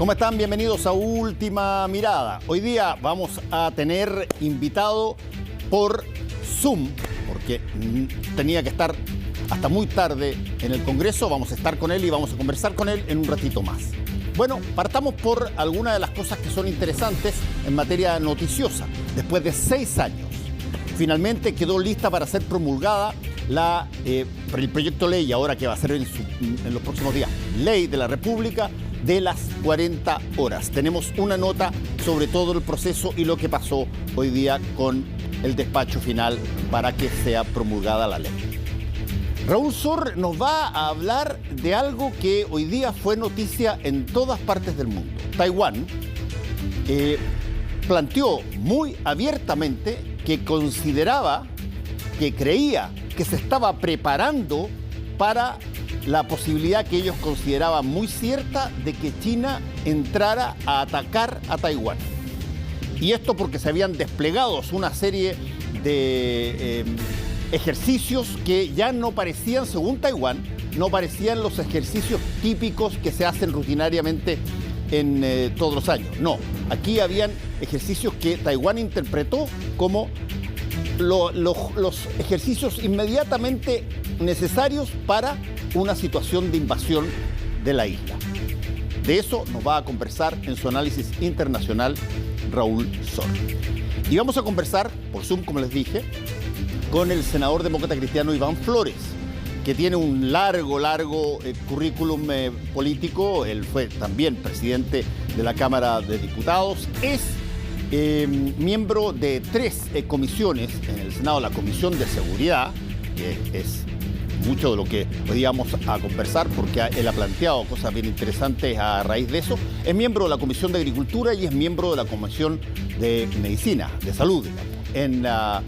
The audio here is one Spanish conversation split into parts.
¿Cómo están? Bienvenidos a Última Mirada. Hoy día vamos a tener invitado por Zoom, porque tenía que estar hasta muy tarde en el Congreso. Vamos a estar con él y vamos a conversar con él en un ratito más. Bueno, partamos por algunas de las cosas que son interesantes en materia noticiosa. Después de 6 años, finalmente quedó lista para ser promulgada el proyecto de ley, ahora que va a ser en los próximos días, Ley de la República de las 40 horas. Tenemos una nota sobre todo el proceso y lo que pasó hoy día con el despacho final para que sea promulgada la ley. Raúl Sor nos va a hablar de algo que hoy día fue noticia en todas partes del mundo. Taiwán planteó muy abiertamente que consideraba, que creía que se estaba preparando para la posibilidad que ellos consideraban muy cierta de que China entrara a atacar a Taiwán. Y esto porque se habían desplegado una serie de ejercicios que ya no parecían, según Taiwán, no parecían los ejercicios típicos que se hacen rutinariamente en todos los años. No, aquí habían ejercicios que Taiwán interpretó como los ejercicios inmediatamente necesarios para una situación de invasión de la isla. De eso nos va a conversar en su análisis internacional Raúl Sor. Y vamos a conversar por Zoom, como les dije, con el senador demócrata cristiano Iván Flores, que tiene un largo currículum político. Él fue también presidente de la Cámara de Diputados. Es miembro de 3 comisiones en el Senado, la Comisión de Seguridad, que es mucho de lo que hoy día vamos a conversar, porque él ha planteado cosas bien interesantes a raíz de eso. Es miembro de la Comisión de Agricultura y es miembro de la Comisión de Medicina, de Salud, digamos,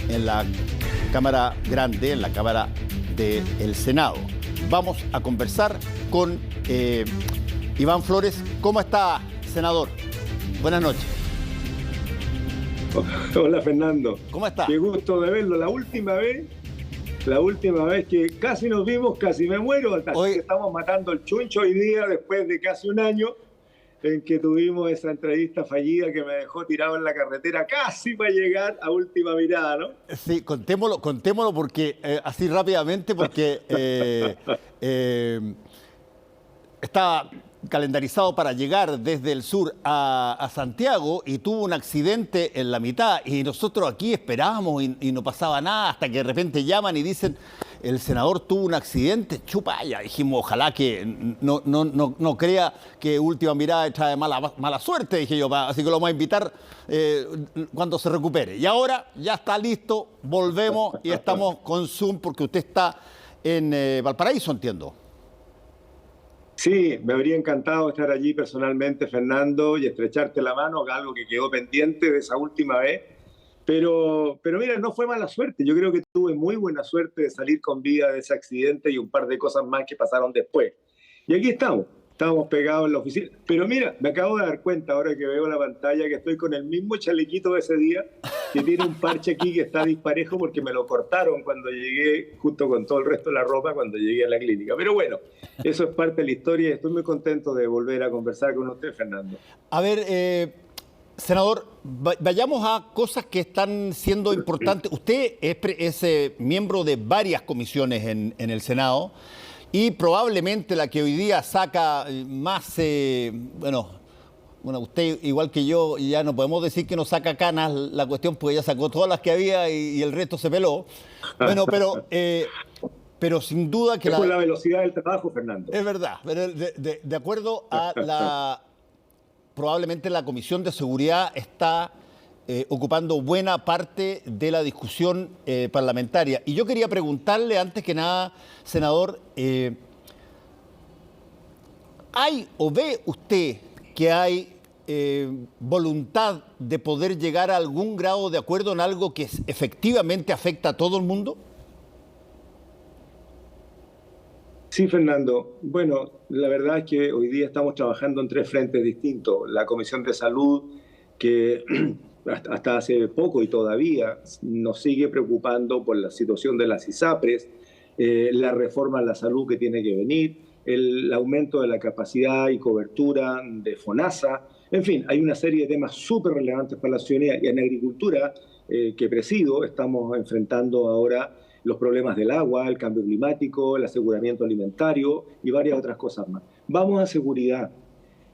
en la Cámara Grande, en la Cámara del Senado. Vamos a conversar con Iván Flores. ¿Cómo está, senador? Buenas noches. Hola, Fernando. ¿Cómo está? Qué gusto de verlo. La última vez que casi nos vimos, casi me muero. Hoy estamos matando el chuncho hoy día, después de casi un año en que tuvimos esa entrevista fallida que me dejó tirado en la carretera casi para llegar a Última Mirada, ¿no? Sí, contémoslo porque así rápidamente, porque estaba calendarizado para llegar desde el sur a Santiago y tuvo un accidente en la mitad y nosotros aquí esperábamos y no pasaba nada hasta que de repente llaman y dicen el senador tuvo un accidente. Chupaya, dijimos, ojalá que no crea que Última Mirada trae mala suerte, dije yo, así que lo vamos a invitar cuando se recupere. Y ahora ya está listo, volvemos y estamos con Zoom porque usted está en Valparaíso, entiendo. Sí, me habría encantado estar allí personalmente, Fernando, y estrecharte la mano, algo que quedó pendiente de esa última vez. Pero mira, no fue mala suerte. Yo creo que tuve muy buena suerte de salir con vida de ese accidente y un par de cosas más que pasaron después. Y aquí estamos pegados en la oficina. Pero mira, me acabo de dar cuenta ahora que veo la pantalla que estoy con el mismo chalequito de ese día, que tiene un parche aquí que está disparejo porque me lo cortaron cuando llegué, justo con todo el resto de la ropa, cuando llegué a la clínica. Pero bueno, eso es parte de la historia y estoy muy contento de volver a conversar con usted, Fernando. A ver, senador, vayamos a cosas que están siendo importantes. Usted es miembro de varias comisiones en el Senado y probablemente la que hoy día saca más, bueno, usted igual que yo, ya no podemos decir que no saca canas la cuestión porque ya sacó todas las que había y el resto se peló. Bueno, pero sin duda que... Es por la velocidad del trabajo, Fernando. Es verdad, pero de acuerdo a probablemente la Comisión de Seguridad está ocupando buena parte de la discusión parlamentaria. Y yo quería preguntarle, antes que nada, senador, ¿hay o ve usted que hay voluntad de poder llegar a algún grado de acuerdo en algo que efectivamente afecta a todo el mundo? Sí, Fernando. Bueno, la verdad es que hoy día estamos trabajando en 3 frentes distintos. La Comisión de Salud, que hasta hace poco y todavía nos sigue preocupando por la situación de las ISAPRES, la reforma a la salud que tiene que venir, el aumento de la capacidad y cobertura de FONASA. En fin, hay una serie de temas súper relevantes para la ciudadanía. Y en agricultura, que presido, estamos enfrentando ahora los problemas del agua, el cambio climático, el aseguramiento alimentario y varias otras cosas más. Vamos a seguridad.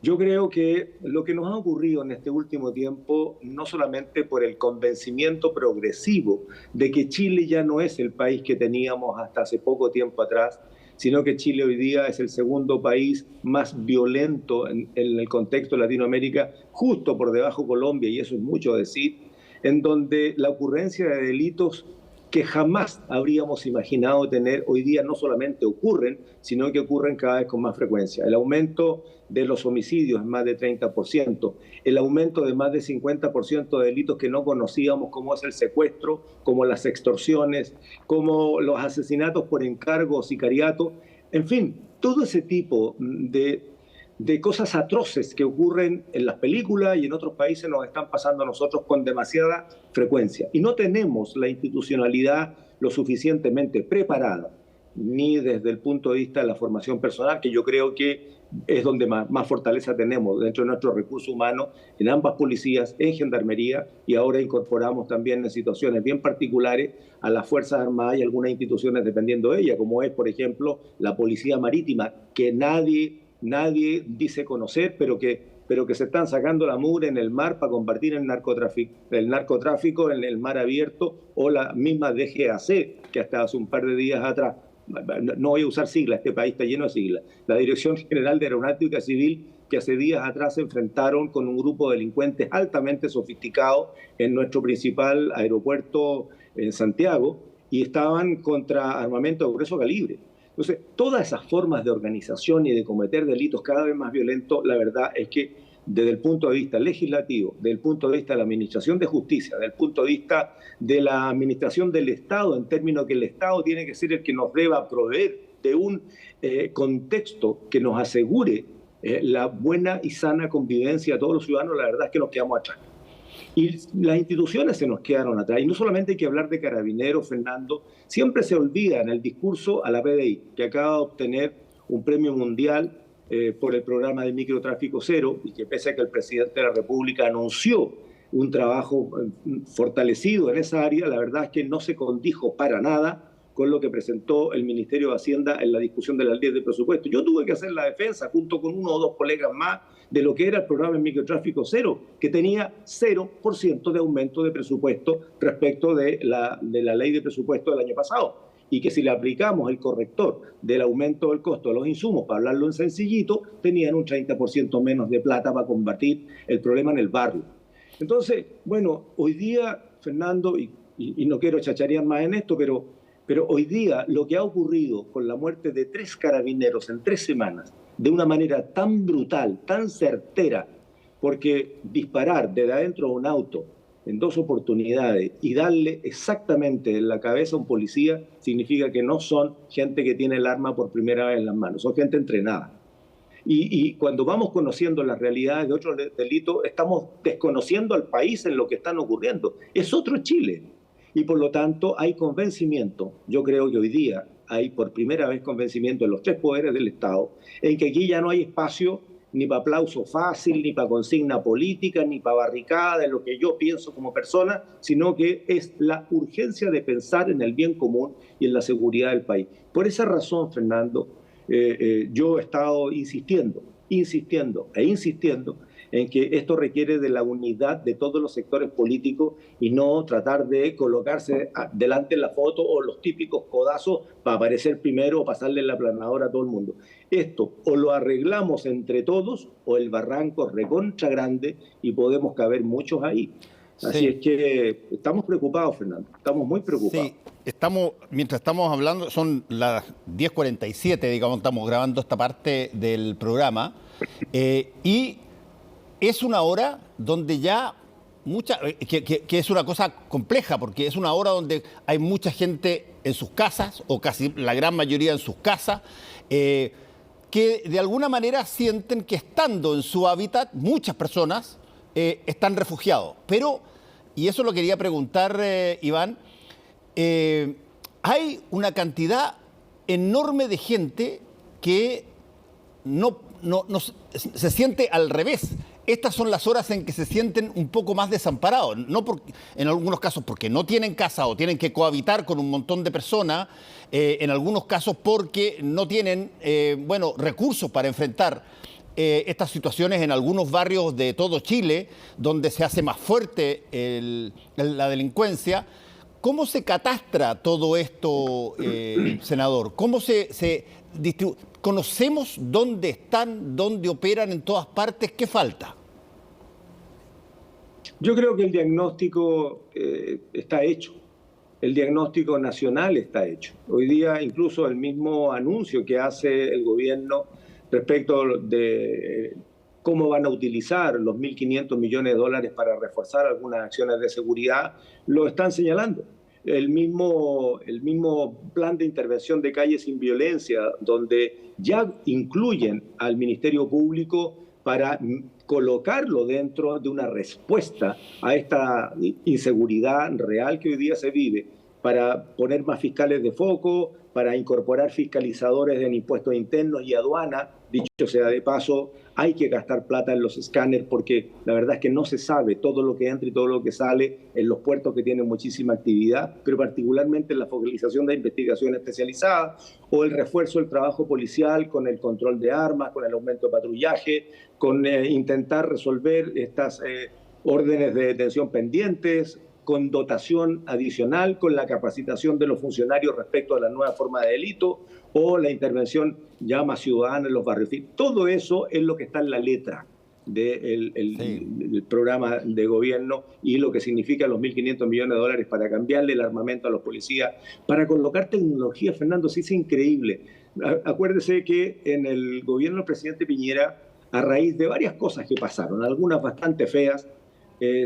Yo creo que lo que nos ha ocurrido en este último tiempo, no solamente por el convencimiento progresivo de que Chile ya no es el país que teníamos hasta hace poco tiempo atrás, sino que Chile hoy día es el segundo país más violento en el contexto de Latinoamérica, justo por debajo de Colombia, y eso es mucho decir, en donde la ocurrencia de delitos que jamás habríamos imaginado tener hoy día no solamente ocurren, sino que ocurren cada vez con más frecuencia. El aumento de los homicidios es más de 30%, el aumento de más de 50% de delitos que no conocíamos, como es el secuestro, como las extorsiones, como los asesinatos por encargo o sicariato, en fin, todo ese tipo de cosas atroces que ocurren en las películas y en otros países nos están pasando a nosotros con demasiada frecuencia. Y no tenemos la institucionalidad lo suficientemente preparada, ni desde el punto de vista de la formación personal, que yo creo que es donde más fortaleza tenemos dentro de nuestros recursos humanos, en ambas policías, en Gendarmería, y ahora incorporamos también en situaciones bien particulares a las Fuerzas Armadas y algunas instituciones dependiendo de ella, como es, por ejemplo, la Policía Marítima, que nadie dice conocer, pero que se están sacando la mugre en el mar para combatir el narcotráfico en el mar abierto, o la misma DGAC, que hasta hace un par de días atrás, no voy a usar siglas, este país está lleno de siglas, la Dirección General de Aeronáutica Civil, que hace días atrás se enfrentaron con un grupo de delincuentes altamente sofisticados en nuestro principal aeropuerto en Santiago, y estaban contra armamento de grueso calibre. Entonces, todas esas formas de organización y de cometer delitos cada vez más violentos, la verdad es que desde el punto de vista legislativo, desde el punto de vista de la administración de justicia, desde el punto de vista de la administración del Estado, en términos que el Estado tiene que ser el que nos deba proveer de un contexto que nos asegure la buena y sana convivencia de todos los ciudadanos, la verdad es que nos quedamos atrás. Y las instituciones se nos quedaron atrás. Y no solamente hay que hablar de Carabineros, Fernando, siempre se olvida en el discurso a la PDI, que acaba de obtener un premio mundial por el programa de microtráfico cero, y que pese a que el presidente de la República anunció un trabajo fortalecido en esa área, la verdad es que no se condijo para nada con lo que presentó el Ministerio de Hacienda en la discusión de la ley de presupuesto. Yo tuve que hacer la defensa, junto con uno o dos colegas más, de lo que era el programa de microtráfico cero, que tenía 0% de aumento de presupuesto respecto de la ley de presupuesto del año pasado. Y que si le aplicamos el corrector del aumento del costo de los insumos, para hablarlo en sencillito, tenían un 30% menos de plata para combatir el problema en el barrio. Entonces, bueno, hoy día, Fernando, y no quiero chacharear más en esto, pero hoy día lo que ha ocurrido con la muerte de 3 carabineros en 3 semanas, de una manera tan brutal, tan certera, porque disparar desde adentro de un auto en 2 oportunidades y darle exactamente en la cabeza a un policía significa que no son gente que tiene el arma por primera vez en las manos, son gente entrenada. Y cuando vamos conociendo las realidades de otros delitos, estamos desconociendo al país en lo que están ocurriendo. Es otro Chile. Y por lo tanto hay convencimiento, yo creo que hoy día hay por primera vez convencimiento en los 3 poderes del Estado, en que aquí ya no hay espacio ni para aplauso fácil, ni para consigna política, ni para barricada de lo que yo pienso como persona, sino que es la urgencia de pensar en el bien común y en la seguridad del país. Por esa razón, Fernando, yo he estado insistiendo en que esto requiere de la unidad de todos los sectores políticos y no tratar de colocarse delante en la foto o los típicos codazos para aparecer primero o pasarle la aplanadora a todo el mundo. Esto o lo arreglamos entre todos o el barranco es recontra grande y podemos caber muchos ahí. Así es que estamos preocupados, Fernando, estamos muy preocupados. Sí, mientras estamos hablando, son las 10:47, digamos, estamos grabando esta parte del programa, y es una hora donde ya que es una cosa compleja, porque es una hora donde hay mucha gente en sus casas, o casi la gran mayoría en sus casas, que de alguna manera sienten que estando en su hábitat, muchas personas están refugiados. Pero, y eso lo quería preguntar, Iván, hay una cantidad enorme de gente que se siente al revés. Estas son las horas en que se sienten un poco más desamparados, en algunos casos porque no tienen casa o tienen que cohabitar con un montón de personas, en algunos casos porque no tienen recursos para enfrentar estas situaciones en algunos barrios de todo Chile, donde se hace más fuerte la delincuencia. ¿Cómo se catastra todo esto, senador? ¿Cómo se distribuye? ¿Conocemos dónde están, dónde operan en todas partes? ¿Qué falta? Yo creo que el diagnóstico está hecho. El diagnóstico nacional está hecho. Hoy día incluso el mismo anuncio que hace el gobierno respecto de cómo van a utilizar los 1.500 millones de dólares para reforzar algunas acciones de seguridad, lo están señalando. El mismo plan de intervención de Calles sin Violencia, donde ya incluyen al Ministerio Público para colocarlo dentro de una respuesta a esta inseguridad real que hoy día se vive, para poner más fiscales de foco, para incorporar fiscalizadores en impuestos internos y aduana. Dicho sea de paso, hay que gastar plata en los escáneres porque la verdad es que no se sabe todo lo que entra y todo lo que sale en los puertos que tienen muchísima actividad, pero particularmente en la focalización de investigación especializada o el refuerzo del trabajo policial con el control de armas, con el aumento de patrullaje, con intentar resolver estas órdenes de detención pendientes, con dotación adicional, con la capacitación de los funcionarios respecto a la nueva forma de delito o la intervención ya más ciudadana en los barrios. Todo eso es lo que está en la letra del programa de gobierno y lo que significa los 1.500 millones de dólares para cambiarle el armamento a los policías, para colocar tecnología. Fernando, sí es increíble. Acuérdese que en el gobierno del presidente Piñera, a raíz de varias cosas que pasaron, algunas bastante feas,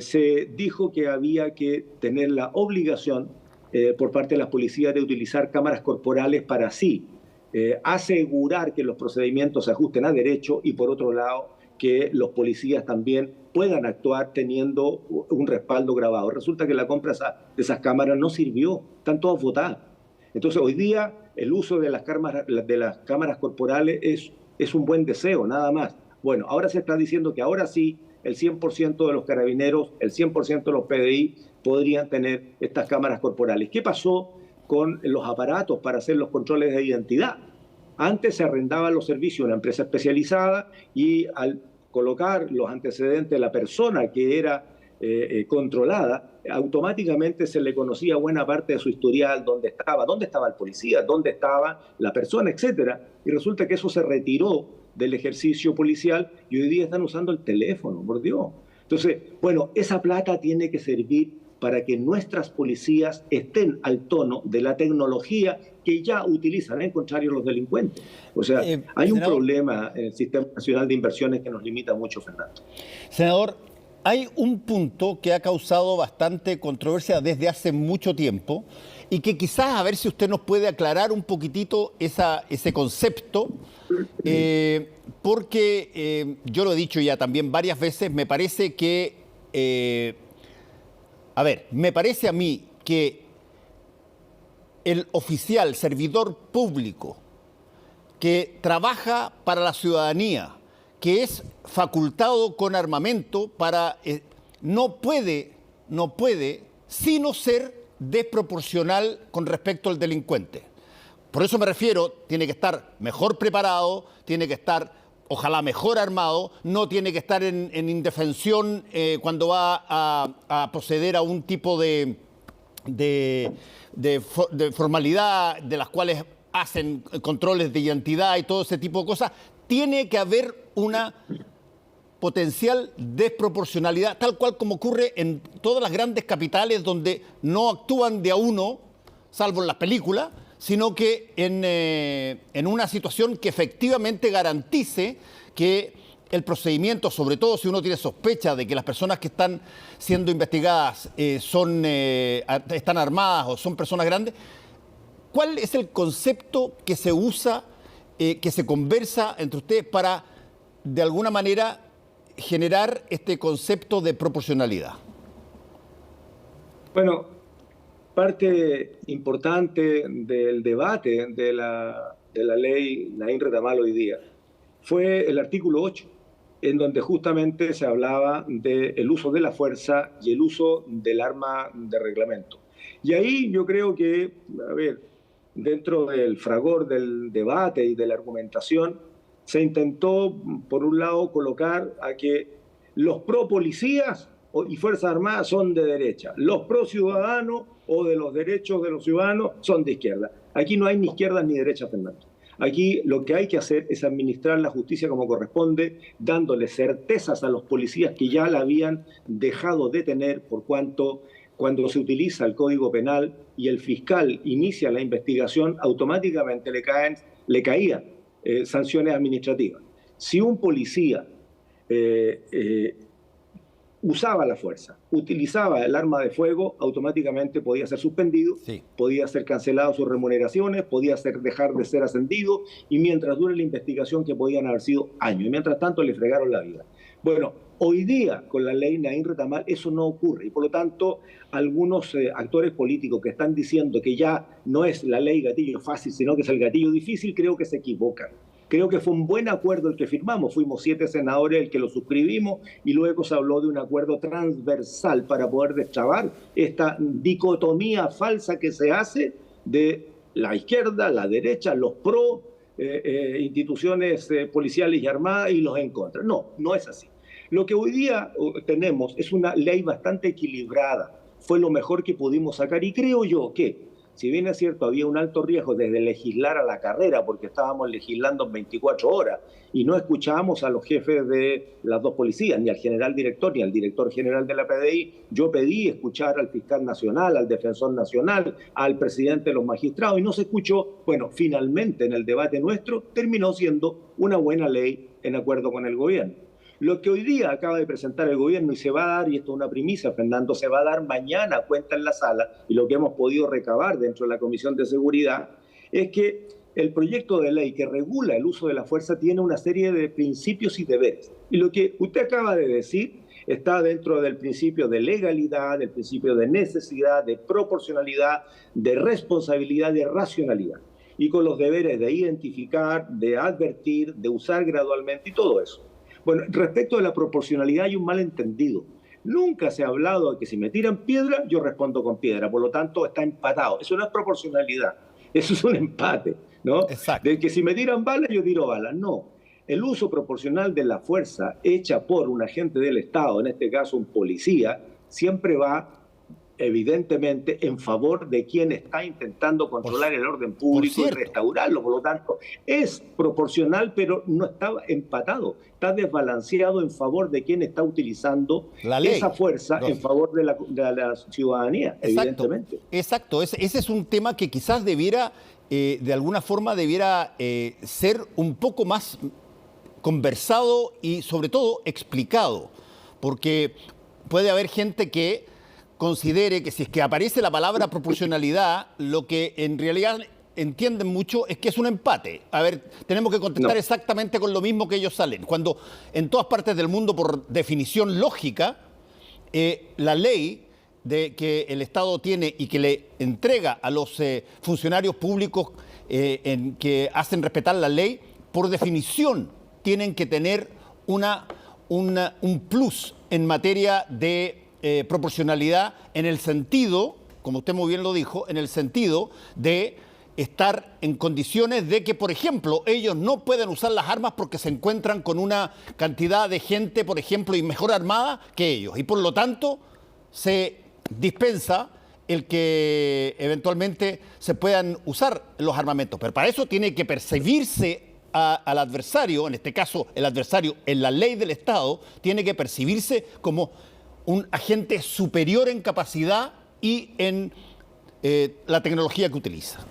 se dijo que había que tener la obligación por parte de las policías de utilizar cámaras corporales para así asegurar que los procedimientos se ajusten a derecho y por otro lado que los policías también puedan actuar teniendo un respaldo grabado. Resulta que la compra de esas cámaras no sirvió, están todas botadas. Entonces hoy día el uso de las cámaras corporales es un buen deseo, nada más. Bueno, ahora se está diciendo que ahora sí el 100% de los carabineros, el 100% de los PDI podrían tener estas cámaras corporales. ¿Qué pasó con los aparatos para hacer los controles de identidad? Antes se arrendaban los servicios a una empresa especializada y al colocar los antecedentes de la persona que era controlada, automáticamente se le conocía buena parte de su historial, dónde estaba el policía, dónde estaba la persona, etcétera. Y resulta que eso se retiró del ejercicio policial y hoy día están usando el teléfono, por Dios. Entonces, bueno, esa plata tiene que servir para que nuestras policías estén al tono de la tecnología que ya utilizan, en contrario los delincuentes. O sea, hay un problema en el Sistema Nacional de Inversiones que nos limita mucho, Fernando. Senador, hay un punto que ha causado bastante controversia desde hace mucho tiempo y que quizás a ver si usted nos puede aclarar un poquitito ese concepto, porque yo lo he dicho ya también varias veces, me parece que, me parece a mí que el oficial, servidor público, que trabaja para la ciudadanía, que es facultado con armamento para no puede sino ser desproporcional con respecto al delincuente. Por eso me refiero, tiene que estar mejor preparado, tiene que estar, ojalá, mejor armado, no tiene que estar en indefensión cuando va a proceder a un tipo de formalidad de las cuales hacen controles de identidad y todo ese tipo de cosas. Tiene que haber una potencial desproporcionalidad, tal cual como ocurre en todas las grandes capitales donde no actúan de a uno, salvo en las películas, sino que en una situación que efectivamente garantice que el procedimiento, sobre todo si uno tiene sospecha de que las personas que están siendo investigadas están armadas o son personas grandes. ¿Cuál es el concepto que se usa, que se conversa entre ustedes para, de alguna manera, generar este concepto de proporcionalidad? Bueno, parte importante del debate de la ley Naín Retamal hoy día fue el artículo 8, en donde justamente se hablaba del uso de la fuerza y el uso del arma de reglamento. Y ahí yo creo que, a ver, dentro del fragor del debate y de la argumentación, se intentó, por un lado, colocar a que los pro policías y Fuerzas Armadas son de derecha, los pro ciudadanos o de los derechos de los ciudadanos son de izquierda. Aquí no hay ni izquierdas ni derechas, Fernando. Aquí lo que hay que hacer es administrar la justicia como corresponde, dándole certezas a los policías que ya la habían dejado de tener, por cuanto cuando se utiliza el Código Penal y el fiscal inicia la investigación, automáticamente le caían sanciones administrativas. Si un policía usaba la fuerza, utilizaba el arma de fuego, automáticamente podía ser suspendido, sí, podía ser cancelado sus remuneraciones, podía dejar de ser ascendido, y mientras dure la investigación, que podían haber sido años, y mientras tanto le fregaron la vida. Bueno, hoy día con la ley Naín Retamal eso no ocurre, y por lo tanto algunos actores políticos que están diciendo que ya no es la ley gatillo fácil, sino que es el gatillo difícil, creo que se equivocan. Creo que fue un buen acuerdo el que firmamos, fuimos 7 senadores el que lo suscribimos, y luego se habló de un acuerdo transversal para poder destrabar esta dicotomía falsa que se hace de la izquierda, la derecha, los pro, instituciones policiales y armadas y los en contra. No, no es así. Lo que hoy día tenemos es una ley bastante equilibrada, fue lo mejor que pudimos sacar, y creo yo que, si bien es cierto, había un alto riesgo desde legislar a la carrera, porque estábamos legislando en 24 horas y no escuchábamos a los jefes de las dos policías, ni al general director, ni al director general de la PDI. Yo pedí escuchar al fiscal nacional, al defensor nacional, al presidente de los magistrados, y no se escuchó. Bueno, finalmente en el debate nuestro terminó siendo una buena ley en acuerdo con el gobierno. Lo que hoy día acaba de presentar el gobierno y se va a dar, y esto es una primicia, Fernando, se va a dar mañana cuenta en la sala, y lo que hemos podido recabar dentro de la Comisión de Seguridad, es que el proyecto de ley que regula el uso de la fuerza tiene una serie de principios y deberes. Y lo que usted acaba de decir está dentro del principio de legalidad, del principio de necesidad, de proporcionalidad, de responsabilidad, de racionalidad. Y con los deberes de identificar, de advertir, de usar gradualmente y todo eso. Bueno, respecto de la proporcionalidad hay un malentendido. Nunca se ha hablado de que si me tiran piedra, yo respondo con piedra. Por lo tanto, está empatado. Eso no es proporcionalidad. Eso es un empate, ¿no? Exacto. De que si me tiran balas, yo tiro balas. No. El uso proporcional de la fuerza hecha por un agente del Estado, en este caso un policía, siempre va evidentemente en favor de quien está intentando controlar el orden público y restaurarlo. Por lo tanto, es proporcional, pero no está empatado, está desbalanceado en favor de quien está utilizando esa fuerza en favor de la ciudadanía, evidentemente. Exacto, ese es un tema que quizás debiera, de alguna forma, debiera ser un poco más conversado y sobre todo explicado, porque puede haber gente que considere que si es que aparece la palabra proporcionalidad, lo que en realidad entienden mucho es que es un empate. A ver, tenemos que contestar exactamente con lo mismo que ellos salen. Cuando en todas partes del mundo, por definición lógica, la ley que el Estado tiene y que le entrega a los funcionarios públicos que hacen respetar la ley, por definición tienen que tener un plus en materia de proporcionalidad, en el sentido, como usted muy bien lo dijo, en el sentido de estar en condiciones de que, por ejemplo, ellos no pueden usar las armas porque se encuentran con una cantidad de gente, por ejemplo, y mejor armada que ellos. Y por lo tanto, se dispensa el que eventualmente se puedan usar los armamentos. Pero para eso tiene que percibirse al adversario, en este caso el adversario en la ley del Estado, tiene que percibirse como un agente superior en capacidad y en la tecnología que utiliza.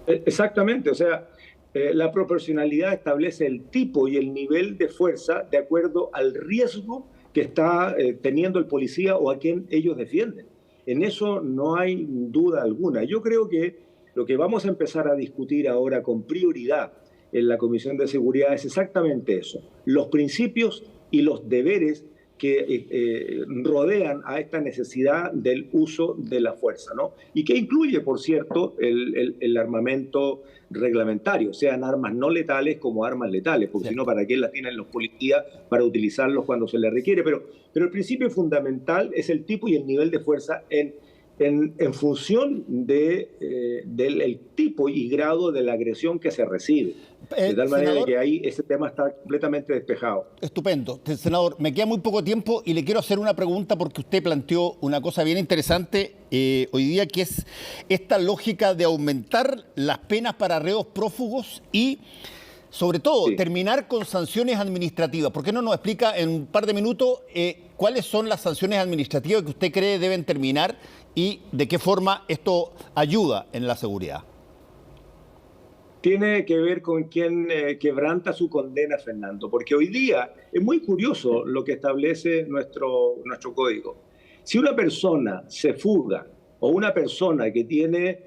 Exactamente, o sea, la proporcionalidad establece el tipo y el nivel de fuerza de acuerdo al riesgo que está teniendo el policía o a quien ellos defienden. En eso no hay duda alguna. Yo creo que lo que vamos a empezar a discutir ahora con prioridad en la Comisión de Seguridad es exactamente eso, los principios y los deberes rodean a esta necesidad del uso de la fuerza, ¿no? Y que incluye, por cierto, el armamento reglamentario, sean armas no letales como armas letales, porque si no, ¿para qué las tienen los policías para utilizarlos cuando se les requiere? Pero el principio fundamental es el tipo y el nivel de fuerza en función del tipo y grado de la agresión que se recibe. De tal manera senador, que ahí ese tema está completamente despejado. Estupendo. Senador, me queda muy poco tiempo y le quiero hacer una pregunta porque usted planteó una cosa bien interesante hoy día, que es esta lógica de aumentar las penas para reos prófugos y, sobre todo, terminar con sanciones administrativas. ¿Por qué no nos explica en un par de minutos cuáles son las sanciones administrativas que usted cree deben terminar y de qué forma esto ayuda en la seguridad? Tiene que ver con quien quebranta su condena, Fernando, porque hoy día es muy curioso lo que establece nuestro código. Si una persona se fuga o una persona que tiene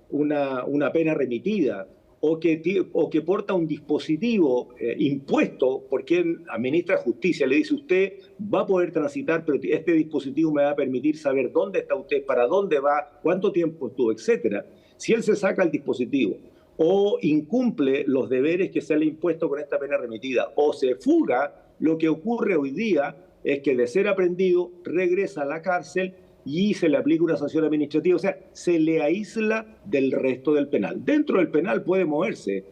una pena remitida o que porta un dispositivo impuesto por quien administra justicia, le dice: usted va a poder transitar, pero este dispositivo me va a permitir saber dónde está usted, para dónde va, cuánto tiempo estuvo, etcétera. Si él se saca el dispositivo o incumple los deberes que se le ha impuesto con esta pena remitida, o se fuga, lo que ocurre hoy día es que, de ser aprendido, regresa a la cárcel y se le aplica una sanción administrativa. O sea, se le aísla del resto del penal. Dentro del penal puede moverse,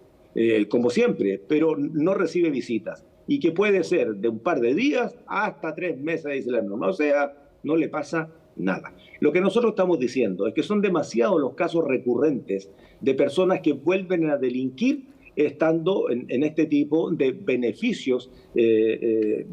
como siempre, pero no recibe visitas. Y que puede ser de un par de días hasta 3 meses, dice la norma. O sea, no le pasa nada. Lo que nosotros estamos diciendo es que son demasiados los casos recurrentes de personas que vuelven a delinquir estando en este tipo de beneficios en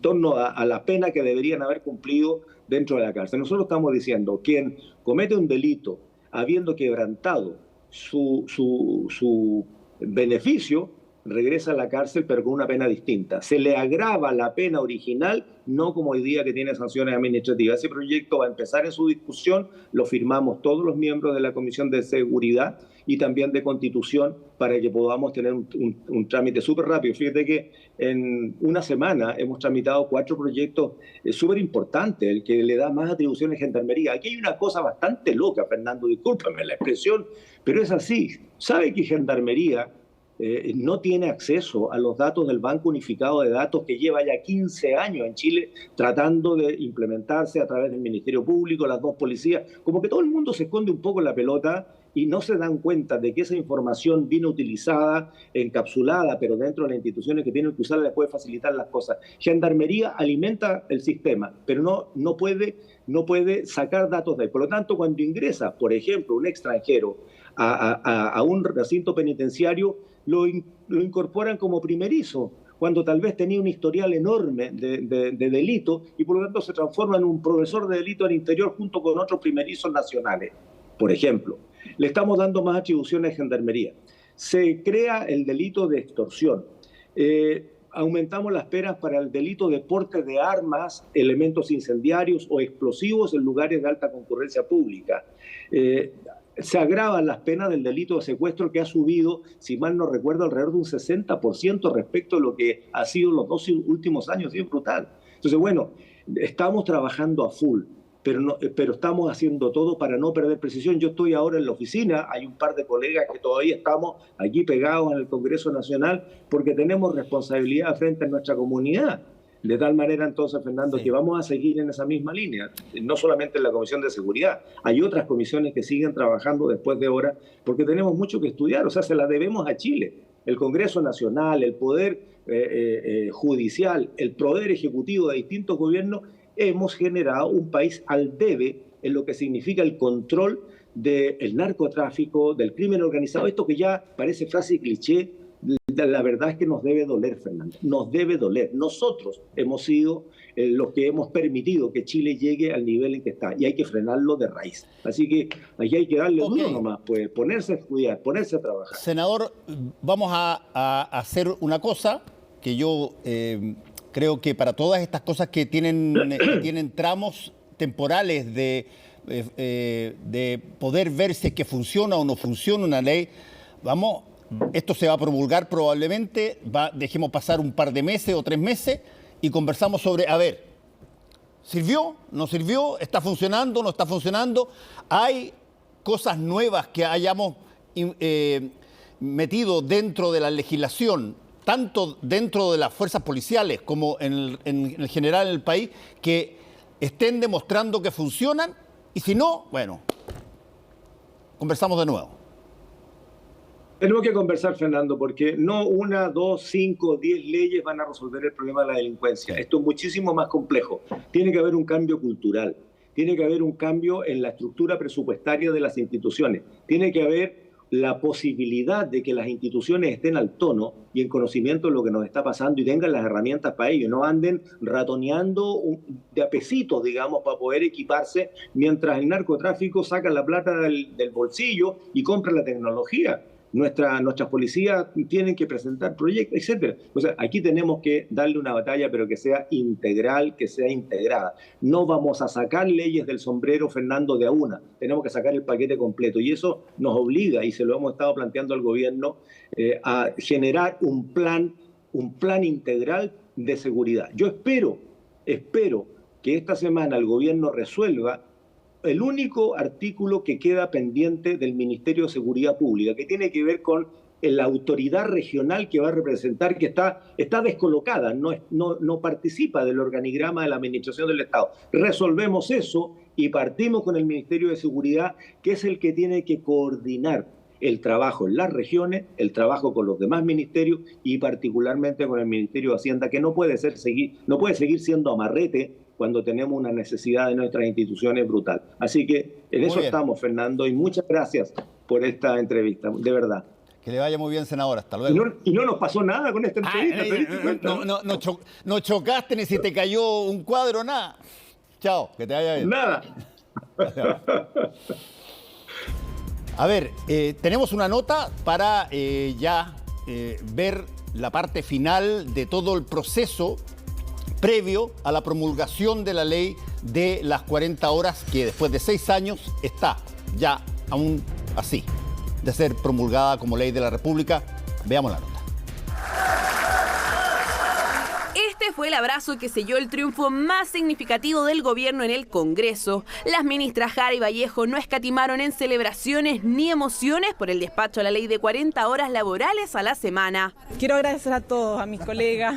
torno a la pena que deberían haber cumplido dentro de la cárcel. Nosotros estamos diciendo: quien comete un delito habiendo quebrantado su beneficio, regresa a la cárcel, pero con una pena distinta. Se le agrava la pena original, no como hoy día, que tiene sanciones administrativas. Ese proyecto va a empezar en su discusión, lo firmamos todos los miembros de la Comisión de Seguridad y también de Constitución, para que podamos tener un trámite súper rápido. Fíjate que en una semana hemos tramitado 4 proyectos súper importantes, el que le da más atribuciones a Gendarmería. Aquí hay una cosa bastante loca, Fernando, discúlpame la expresión, pero es así. ¿Sabe que Gendarmería no tiene acceso a los datos del Banco Unificado de Datos, que lleva ya 15 años en Chile tratando de implementarse a través del Ministerio Público, las 2 policías? Como que todo el mundo se esconde un poco en la pelota y no se dan cuenta de que esa información viene utilizada, encapsulada, pero dentro de las instituciones que tienen que usarla les puede facilitar las cosas. Gendarmería alimenta el sistema, pero no puede sacar datos de ahí. Por lo tanto, cuando ingresa, por ejemplo, un extranjero a un recinto penitenciario, lo incorporan como primerizo, cuando tal vez tenía un historial enorme de delito, y por lo tanto se transforma en un profesor de delito al interior junto con otros primerizos nacionales. Por ejemplo, le estamos dando más atribuciones a Gendarmería. Se crea el delito de extorsión. Aumentamos las penas para el delito de porte de armas, elementos incendiarios o explosivos en lugares de alta concurrencia pública. Se agravan las penas del delito de secuestro, que ha subido, si mal no recuerdo, alrededor de un 60% respecto a lo que ha sido los 2 últimos años. Es brutal. Entonces, bueno, estamos trabajando a full, pero estamos haciendo todo para no perder precisión. Yo estoy ahora en la oficina, hay un par de colegas que todavía estamos aquí pegados en el Congreso Nacional porque tenemos responsabilidad frente a nuestra comunidad. De tal manera, entonces, Fernando, que vamos a seguir en esa misma línea, no solamente en la Comisión de Seguridad. Hay otras comisiones que siguen trabajando después de horas, porque tenemos mucho que estudiar. O sea, se la debemos a Chile. El Congreso Nacional, el Poder Judicial, el Poder Ejecutivo de distintos gobiernos, hemos generado un país al debe en lo que significa el control del narcotráfico, del crimen organizado. Esto que ya parece frase y cliché, la verdad es que nos debe doler, Fernando, nos debe doler. Nosotros hemos sido los que hemos permitido que Chile llegue al nivel en que está, y hay que frenarlo de raíz. Así que aquí hay que darle duro nomás, pues ponerse a estudiar, ponerse a trabajar. Senador, vamos a hacer una cosa que yo creo que para todas estas cosas que tienen tramos temporales de poder ver si es que funciona o no funciona una ley, vamos Esto se va a promulgar probablemente, dejemos pasar un par de meses o 3 meses y conversamos sobre, a ver, ¿sirvió? ¿No sirvió? ¿Está funcionando? ¿No está funcionando? ¿Hay cosas nuevas que hayamos metido dentro de la legislación, tanto dentro de las fuerzas policiales como en el general en el país, que estén demostrando que funcionan? Y si no, bueno, conversamos de nuevo. Tenemos que conversar, Fernando, porque no 1, 2, 5, 10 leyes van a resolver el problema de la delincuencia. Esto es muchísimo más complejo. Tiene que haber un cambio cultural, tiene que haber un cambio en la estructura presupuestaria de las instituciones, tiene que haber la posibilidad de que las instituciones estén al tono y en conocimiento de lo que nos está pasando y tengan las herramientas para ello, no anden ratoneando de a pesitos, digamos, para poder equiparse, mientras el narcotráfico saca la plata del bolsillo y compra la tecnología. Nuestras policías tienen que presentar proyectos, etcétera. O sea, aquí tenemos que darle una batalla, pero que sea integral, que sea integrada. No vamos a sacar leyes del sombrero, Fernando, de a una. Tenemos que sacar el paquete completo. Y eso nos obliga, y se lo hemos estado planteando al gobierno, a generar un plan integral de seguridad. Yo espero que esta semana el gobierno resuelva el único artículo que queda pendiente del Ministerio de Seguridad Pública, que tiene que ver con la autoridad regional que va a representar, que está descolocada, no participa del organigrama de la Administración del Estado. Resolvemos eso y partimos con el Ministerio de Seguridad, que es el que tiene que coordinar el trabajo en las regiones, el trabajo con los demás ministerios y particularmente con el Ministerio de Hacienda, que no puede seguir siendo amarrete cuando tenemos una necesidad de nuestras instituciones brutal. Así que en eso estamos, Fernando, y muchas gracias por esta entrevista, de verdad. Que le vaya muy bien, senador. Hasta luego. Y no nos pasó nada con esta entrevista. No chocaste ni si te cayó un cuadro, nada. Chao, que te vaya bien. Nada. A ver, tenemos una nota para ver la parte final de todo el proceso previo a la promulgación de la ley de las 40 horas, que después de 6 años está ya aún así de ser promulgada como ley de la República. Veamos la nota. Este fue el abrazo que selló el triunfo más significativo del gobierno en el Congreso. Las ministras Jara y Vallejo no escatimaron en celebraciones ni emociones por el despacho a la ley de 40 horas laborales a la semana. Quiero agradecer a todos, a mis colegas.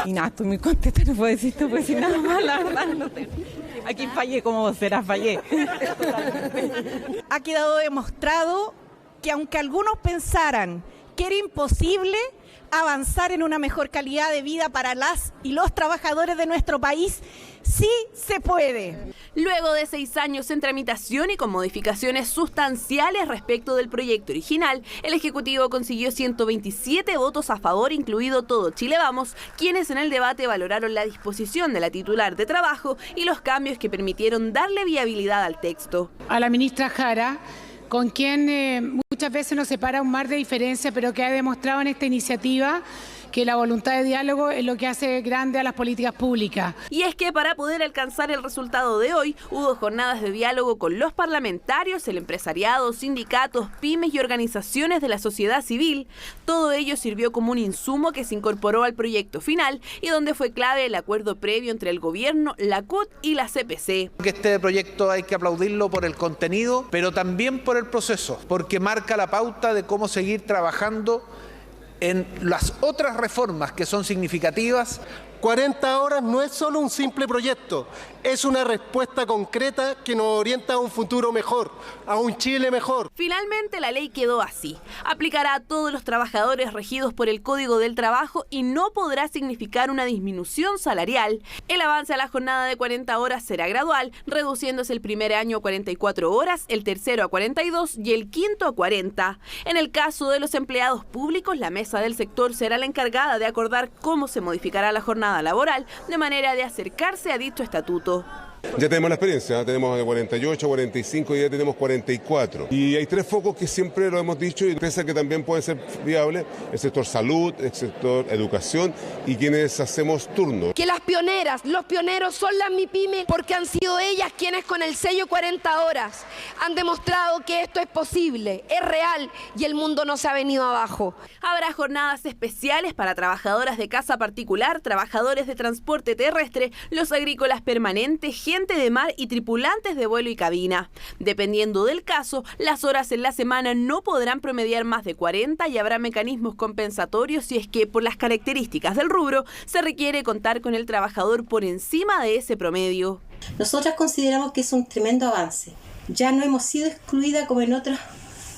Y nada, estoy muy contenta, no puedo decir esto, pues sin nada más, la verdad, no sé. Aquí fallé como vocera, fallé. Ha quedado demostrado que aunque algunos pensaran que era imposible avanzar en una mejor calidad de vida para las y los trabajadores de nuestro país, sí se puede. Luego de 6 años en tramitación y con modificaciones sustanciales respecto del proyecto original, el Ejecutivo consiguió 127 votos a favor, incluido Todo Chile Vamos, quienes en el debate valoraron la disposición de la titular de Trabajo y los cambios que permitieron darle viabilidad al texto. A la ministra Jara, con quien muchas veces nos separa un mar de diferencia, pero que ha demostrado en esta iniciativa que la voluntad de diálogo es lo que hace grande a las políticas públicas. Y es que para poder alcanzar el resultado de hoy, hubo jornadas de diálogo con los parlamentarios, el empresariado, sindicatos, pymes y organizaciones de la sociedad civil. Todo ello sirvió como un insumo que se incorporó al proyecto final y donde fue clave el acuerdo previo entre el gobierno, la CUT y la CPC. Este proyecto hay que aplaudirlo por el contenido, pero también por el proceso, porque marca la pauta de cómo seguir trabajando en las otras reformas que son significativas. 40 horas no es solo un simple proyecto, es una respuesta concreta que nos orienta a un futuro mejor, a un Chile mejor. Finalmente la ley quedó así. Aplicará a todos los trabajadores regidos por el Código del Trabajo y no podrá significar una disminución salarial. El avance a la jornada de 40 horas será gradual, reduciéndose el primer año a 44 horas, el tercero a 42 y el quinto a 40. En el caso de los empleados públicos, la mesa del sector será la encargada de acordar cómo se modificará la jornada laboral de manera de acercarse a dicho estatuto. Ya tenemos la experiencia, tenemos 48, 45 y ya tenemos 44. Y hay 3 focos que siempre lo hemos dicho y empresas que también pueden ser viables: el sector salud, el sector educación y quienes hacemos turnos. Que las pioneras, los pioneros son las MIPYME porque han sido ellas quienes con el sello 40 horas han demostrado que esto es posible, es real y el mundo no se ha venido abajo. Habrá jornadas especiales para trabajadoras de casa particular, trabajadores de transporte terrestre, los agrícolas permanentes, gente de mar y tripulantes de vuelo y cabina. Dependiendo del caso, las horas en la semana no podrán promediar más de 40 y habrá mecanismos compensatorios si es que, por las características del rubro, se requiere contar con el trabajador por encima de ese promedio. Nosotras consideramos que es un tremendo avance. Ya no hemos sido excluidas como en otros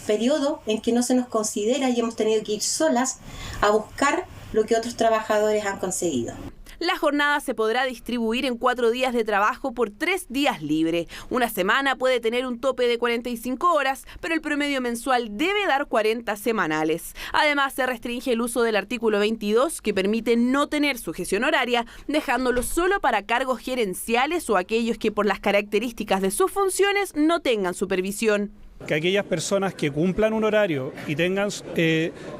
periodos en que no se nos considera y hemos tenido que ir solas a buscar lo que otros trabajadores han conseguido. La jornada se podrá distribuir en 4 días de trabajo por 3 días libre. Una semana puede tener un tope de 45 horas, pero el promedio mensual debe dar 40 semanales. Además, se restringe el uso del artículo 22, que permite no tener sujeción horaria, dejándolo solo para cargos gerenciales o aquellos que por las características de sus funciones no tengan supervisión. Que aquellas personas que cumplan un horario y tengan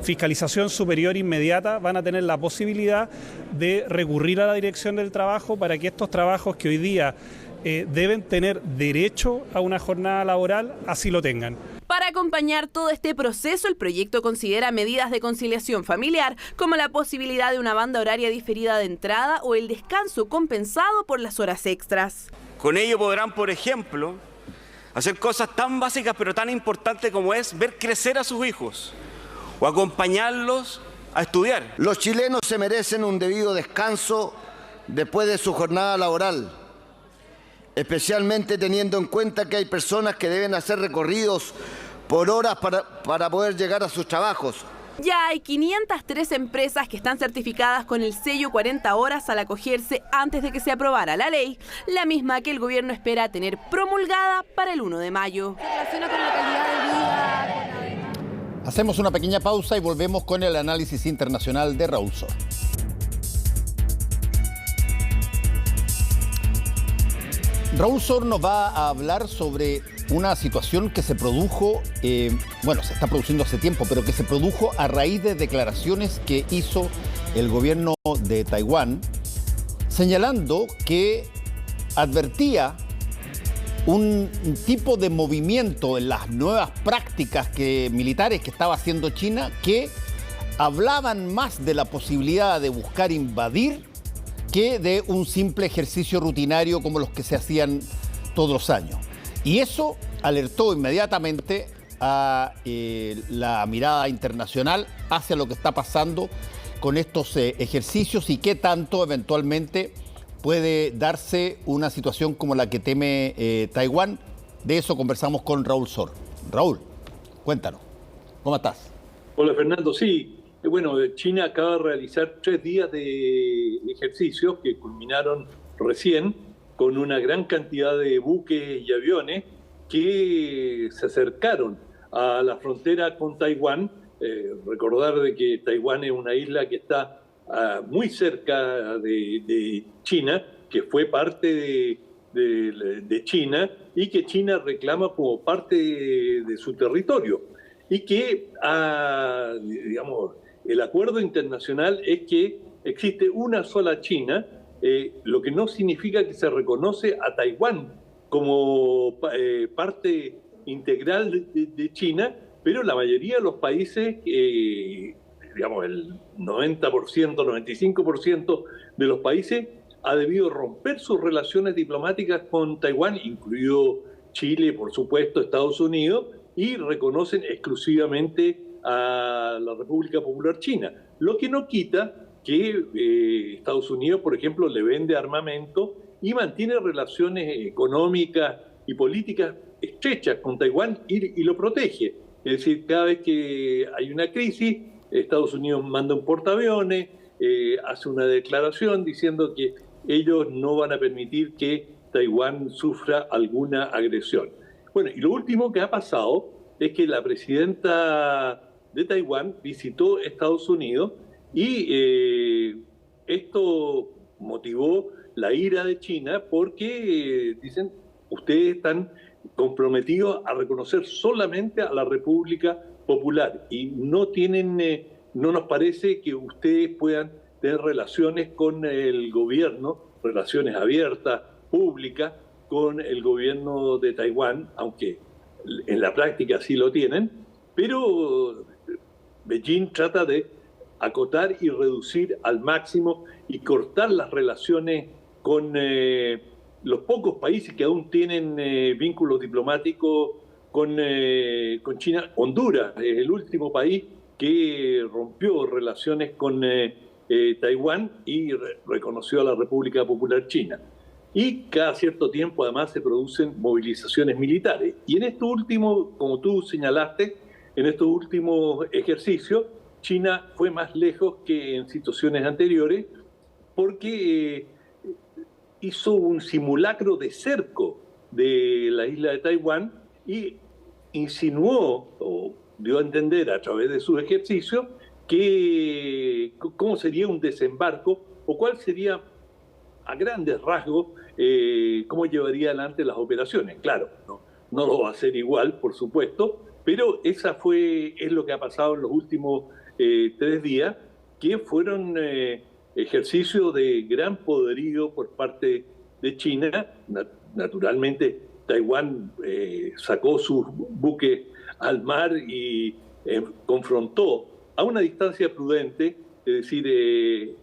fiscalización superior inmediata van a tener la posibilidad de recurrir a la Dirección del Trabajo para que estos trabajos que hoy día deben tener derecho a una jornada laboral, así lo tengan. Para acompañar todo este proceso, el proyecto considera medidas de conciliación familiar, como la posibilidad de una banda horaria diferida de entrada o el descanso compensado por las horas extras. Con ello podrán, por ejemplo, hacer cosas tan básicas pero tan importantes como es ver crecer a sus hijos o acompañarlos a estudiar. Los chilenos se merecen un debido descanso después de su jornada laboral, especialmente teniendo en cuenta que hay personas que deben hacer recorridos por horas para poder llegar a sus trabajos. Ya hay 503 empresas que están certificadas con el sello 40 horas al acogerse antes de que se aprobara la ley, la misma que el gobierno espera tener promulgada para el 1 de mayo. Hacemos una pequeña pausa y volvemos con el análisis internacional de Raúl Sor. Raúl Sor nos va a hablar sobre una situación que se produjo, se está produciendo hace tiempo, pero que se produjo a raíz de declaraciones que hizo el gobierno de Taiwán, señalando que advertía un tipo de movimiento en las nuevas prácticas militares que estaba haciendo China, que hablaban más de la posibilidad de buscar invadir que de un simple ejercicio rutinario como los que se hacían todos los años. Y eso alertó inmediatamente a la mirada internacional hacia lo que está pasando con estos ejercicios y qué tanto eventualmente puede darse una situación como la que teme Taiwán. De eso conversamos con Raúl Sor. Raúl, cuéntanos, ¿cómo estás? Hola Fernando, sí. Bueno, China acaba de realizar 3 días de ejercicios que culminaron recién con una gran cantidad de buques y aviones que se acercaron a la frontera con Taiwán. Recordar de que Taiwán es una isla que está muy cerca de China, que fue parte de China y que China reclama como parte de su territorio. Y que, el acuerdo internacional es que existe una sola China, lo que no significa que se reconoce a Taiwán como parte integral de China, pero la mayoría de los países, el 90%, 95% de los países ha debido romper sus relaciones diplomáticas con Taiwán, incluido Chile, por supuesto, Estados Unidos, y reconocen exclusivamente a la República Popular China, lo que no quita que Estados Unidos, por ejemplo, le vende armamento y mantiene relaciones económicas y políticas estrechas con Taiwán y lo protege. Es decir, cada vez que hay una crisis, Estados Unidos manda un portaaviones, hace una declaración diciendo que ellos no van a permitir que Taiwán sufra alguna agresión. Bueno, y lo último que ha pasado es que la presidenta de Taiwán visitó Estados Unidos y esto motivó la ira de China porque dicen, ustedes están comprometidos a reconocer solamente a la República Popular y no nos parece que ustedes puedan tener relaciones con el gobierno, relaciones abiertas, públicas, con el gobierno de Taiwán, aunque en la práctica sí lo tienen, pero Beijing trata de acotar y reducir al máximo y cortar las relaciones con los pocos países que aún tienen vínculos diplomáticos con China. Honduras es el último país que rompió relaciones con Taiwán y reconoció a la República Popular China. Y cada cierto tiempo además se producen movilizaciones militares. Y en estos últimos, como tú señalaste, en estos últimos ejercicios, China fue más lejos que en situaciones anteriores porque hizo un simulacro de cerco de la isla de Taiwán y insinuó o dio a entender a través de sus ejercicios que cómo sería un desembarco o cuál sería a grandes rasgos cómo llevaría adelante las operaciones. Claro, no lo va a hacer igual, por supuesto, pero es lo que ha pasado en los últimos 3 días, que fueron ejercicios de gran poderío por parte de China. Naturalmente, Taiwán sacó sus buques al mar y confrontó a una distancia prudente, es decir,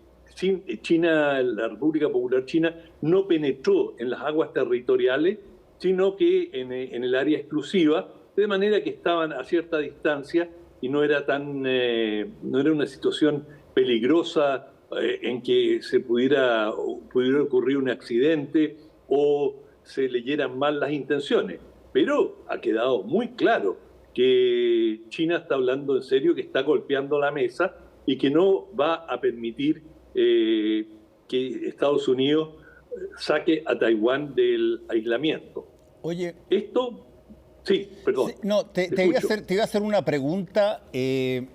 China, la República Popular China no penetró en las aguas territoriales, sino que en el área exclusiva, de manera que estaban a cierta distancia y no era una situación peligrosa en que pudiera ocurrir un accidente o se leyeran mal las intenciones. Pero ha quedado muy claro que China está hablando en serio, que está golpeando la mesa y que no va a permitir que Estados Unidos saque a Taiwán del aislamiento. Oye, esto... Sí, perdón. No, te iba a hacer una pregunta que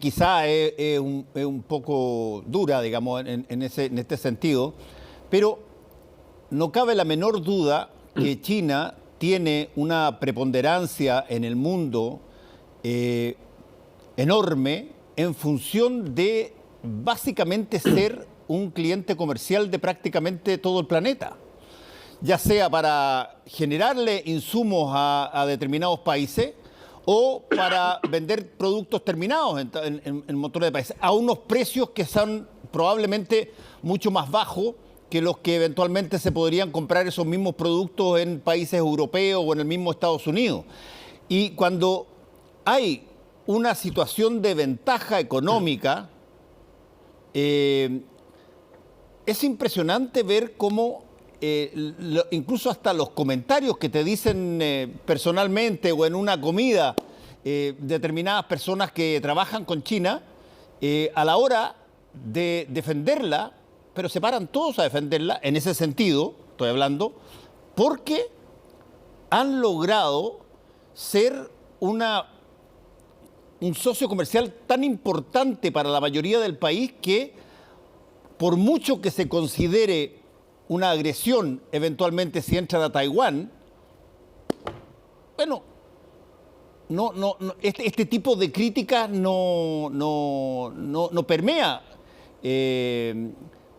quizá es un poco dura, digamos, en este sentido, pero no cabe la menor duda que China tiene una preponderancia en el mundo enorme en función de básicamente ser un cliente comercial de prácticamente todo el planeta, ya sea para generarle insumos a determinados países o para vender productos terminados en un montón de países, a unos precios que son probablemente mucho más bajos que los que eventualmente se podrían comprar esos mismos productos en países europeos o en el mismo Estados Unidos. Y cuando hay una situación de ventaja económica, es impresionante ver cómo incluso hasta los comentarios que te dicen personalmente o en una comida determinadas personas que trabajan con China, a la hora de defenderla, pero se paran todos a defenderla, en ese sentido, estoy hablando, porque han logrado ser un socio comercial tan importante para la mayoría del país que, por mucho que se considere una agresión eventualmente si entran a Taiwán, bueno, este tipo de críticas no permea,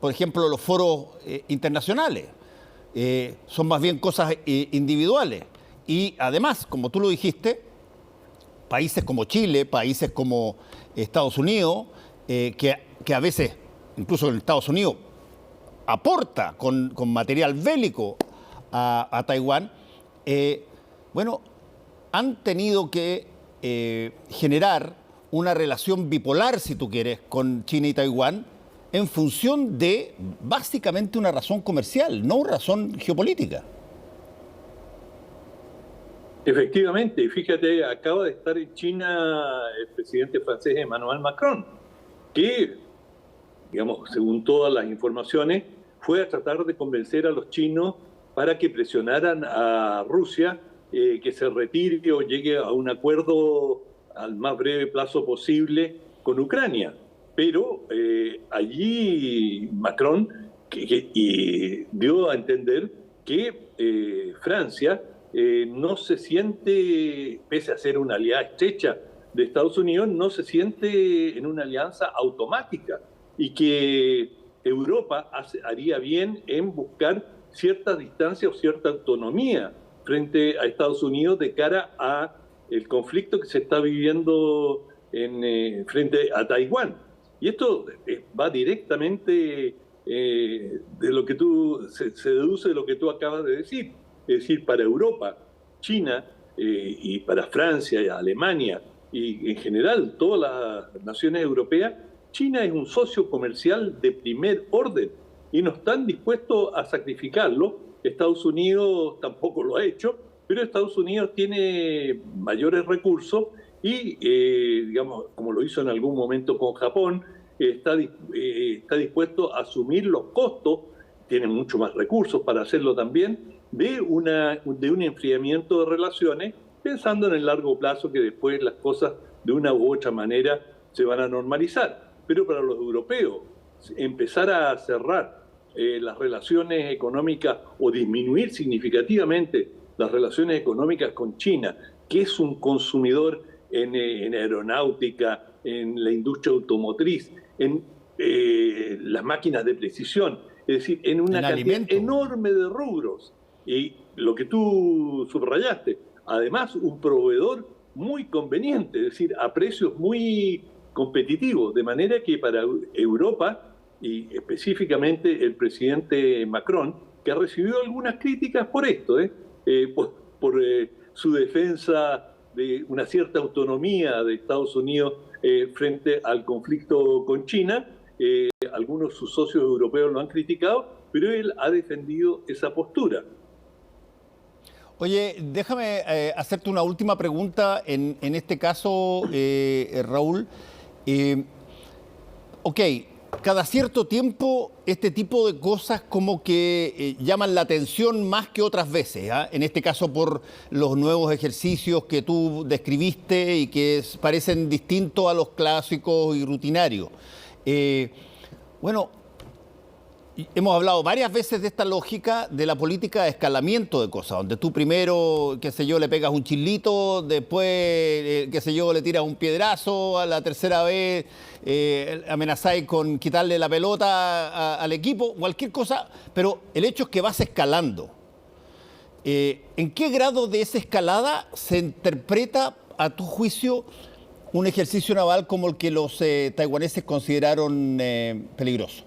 por ejemplo, los foros internacionales. Son más bien cosas individuales. Y además, como tú lo dijiste, países como Chile, países como Estados Unidos, que a veces, incluso en Estados Unidos, aporta con material bélico a Taiwán, bueno, han tenido que generar una relación bipolar, si tú quieres, con China y Taiwán, en función de básicamente una razón comercial, no una razón geopolítica. Efectivamente, fíjate, acaba de estar en China el presidente francés Emmanuel Macron, que, digamos, según todas las informaciones, fue a tratar de convencer a los chinos para que presionaran a Rusia que se retire o llegue a un acuerdo al más breve plazo posible con Ucrania. Pero allí Macron y dio a entender que Francia no se siente, pese a ser una aliada estrecha de Estados Unidos, no se siente en una alianza automática y que Europa haría bien en buscar cierta distancia o cierta autonomía frente a Estados Unidos de cara a el conflicto que se está viviendo frente a Taiwán. Y esto va directamente de lo que se deduce de lo que tú acabas de decir. Es decir, para Europa, China y para Francia y Alemania y en general todas las naciones europeas, China es un socio comercial de primer orden y no están dispuestos a sacrificarlo. Estados Unidos tampoco lo ha hecho, pero Estados Unidos tiene mayores recursos y, digamos, como lo hizo en algún momento con Japón, está dispuesto a asumir los costos, tiene mucho más recursos para hacerlo también, de un enfriamiento de relaciones, pensando en el largo plazo que después las cosas de una u otra manera se van a normalizar. Pero para los europeos, empezar a cerrar las relaciones económicas o disminuir significativamente las relaciones económicas con China, que es un consumidor en aeronáutica, en la industria automotriz, en las máquinas de precisión, es decir, en una cantidad enorme de rubros. Y lo que tú subrayaste, además un proveedor muy conveniente, es decir, a precios muy competitivos, de manera que para Europa, y específicamente el presidente Macron, que ha recibido algunas críticas por esto, por su defensa de una cierta autonomía de Estados Unidos frente al conflicto con China. Algunos de sus socios europeos lo han criticado, pero él ha defendido esa postura. Oye, déjame hacerte una última pregunta en este caso, Raúl. Ok, cada cierto tiempo este tipo de cosas como que llaman la atención más que otras veces, ¿eh? En este caso por los nuevos ejercicios que tú describiste y que parecen distintos a los clásicos y rutinarios. Bueno, hemos hablado varias veces de esta lógica de la política de escalamiento de cosas, donde tú primero, qué sé yo, le pegas un chilito, después, qué sé yo, le tiras un piedrazo, a la tercera vez amenazáis con quitarle la pelota al equipo, cualquier cosa, pero el hecho es que vas escalando. ¿En qué grado de esa escalada se interpreta, a tu juicio, un ejercicio naval como el que los taiwaneses consideraron peligroso?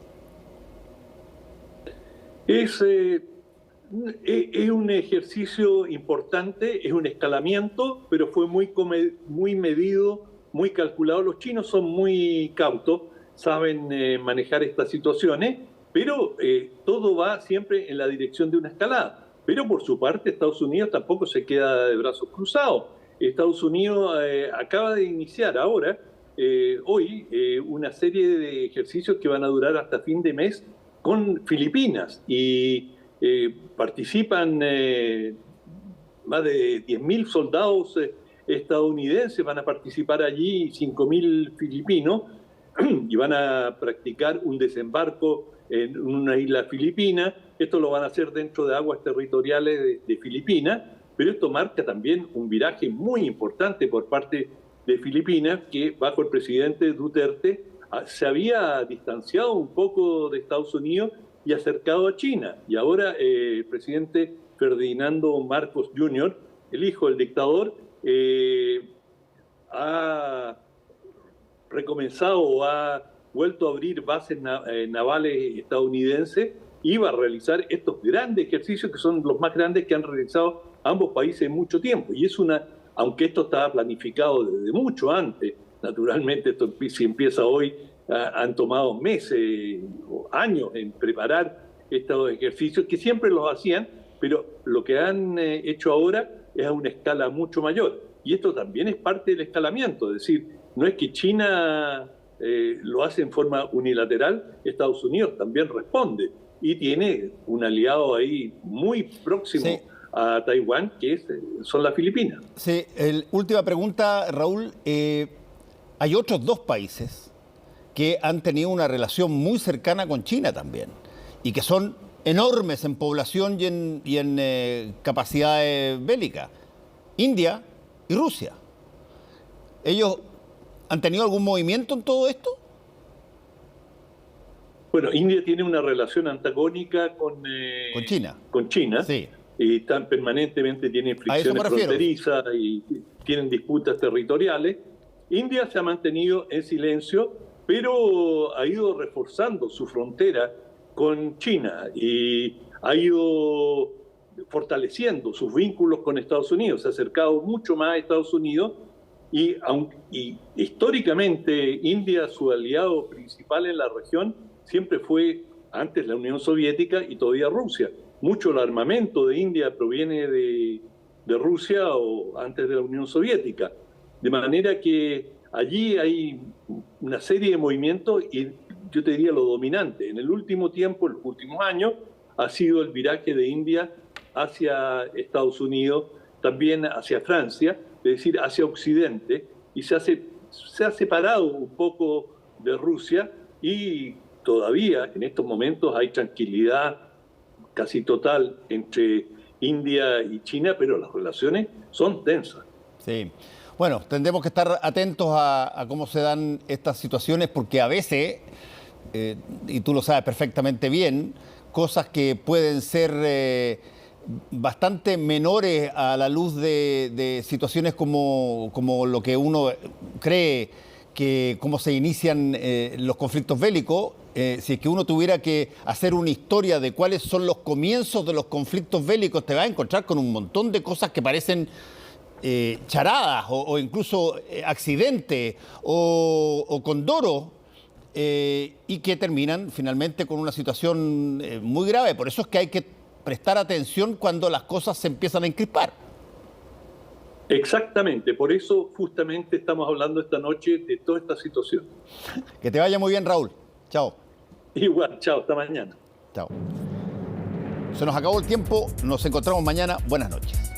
Es un ejercicio importante, es un escalamiento, pero fue muy medido, muy calculado. Los chinos son muy cautos, saben manejar estas situaciones, pero todo va siempre en la dirección de una escalada. Pero por su parte, Estados Unidos tampoco se queda de brazos cruzados. Estados Unidos acaba de iniciar ahora, hoy, una serie de ejercicios que van a durar hasta fin de mes con Filipinas y participan más de 10.000 soldados estadounidenses, van a participar allí 5.000 filipinos y van a practicar un desembarco en una isla filipina. Esto lo van a hacer dentro de aguas territoriales de Filipinas, pero esto marca también un viraje muy importante por parte de Filipinas, que bajo el presidente Duterte se había distanciado un poco de Estados Unidos y acercado a China. Y ahora el presidente Ferdinando Marcos Jr., el hijo del dictador, ha recomenzado o ha vuelto a abrir bases navales estadounidenses y va a realizar estos grandes ejercicios que son los más grandes que han realizado ambos países en mucho tiempo. Y es aunque esto estaba planificado desde mucho antes, naturalmente esto si empieza hoy, han tomado meses o años en preparar estos ejercicios que siempre los hacían, pero lo que han hecho ahora es a una escala mucho mayor. Y esto también es parte del escalamiento, es decir, no es que China lo hace en forma unilateral, Estados Unidos también responde y tiene un aliado ahí muy próximo a Taiwán, que son las Filipinas. Sí, última pregunta, Raúl. Hay otros dos países que han tenido una relación muy cercana con China también y que son enormes en población y en capacidades bélicas. India y Rusia. ¿Ellos han tenido algún movimiento en todo esto? Bueno, India tiene una relación antagónica con China. Con China. Sí. Y están permanentemente, tienen fricciones fronterizas y tienen disputas territoriales. India se ha mantenido en silencio, pero ha ido reforzando su frontera con China y ha ido fortaleciendo sus vínculos con Estados Unidos, se ha acercado mucho más a Estados Unidos y históricamente India, su aliado principal en la región, siempre fue antes la Unión Soviética y todavía Rusia. Mucho del armamento de India proviene de Rusia o antes de la Unión Soviética. De manera que allí hay una serie de movimientos y yo te diría lo dominante. En el último tiempo, en los últimos años, ha sido el viraje de India hacia Estados Unidos, también hacia Francia, es decir, hacia Occidente, y se ha separado un poco de Rusia y todavía en estos momentos hay tranquilidad casi total entre India y China, pero las relaciones son tensas. Sí. Bueno, tendremos que estar atentos a cómo se dan estas situaciones porque a veces, y tú lo sabes perfectamente bien, cosas que pueden ser bastante menores a la luz de situaciones como lo que uno cree que cómo se inician los conflictos bélicos. Si es que uno tuviera que hacer una historia de cuáles son los comienzos de los conflictos bélicos, te vas a encontrar con un montón de cosas que parecen charadas o incluso accidentes o condoros y que terminan finalmente con una situación muy grave. Por eso es que hay que prestar atención cuando las cosas se empiezan a encrispar. Exactamente, por eso justamente estamos hablando esta noche de toda esta situación. Que te vaya muy bien, Raúl. Chao. Igual, chao, hasta mañana. Chao. Se nos acabó el tiempo, nos encontramos mañana. Buenas noches.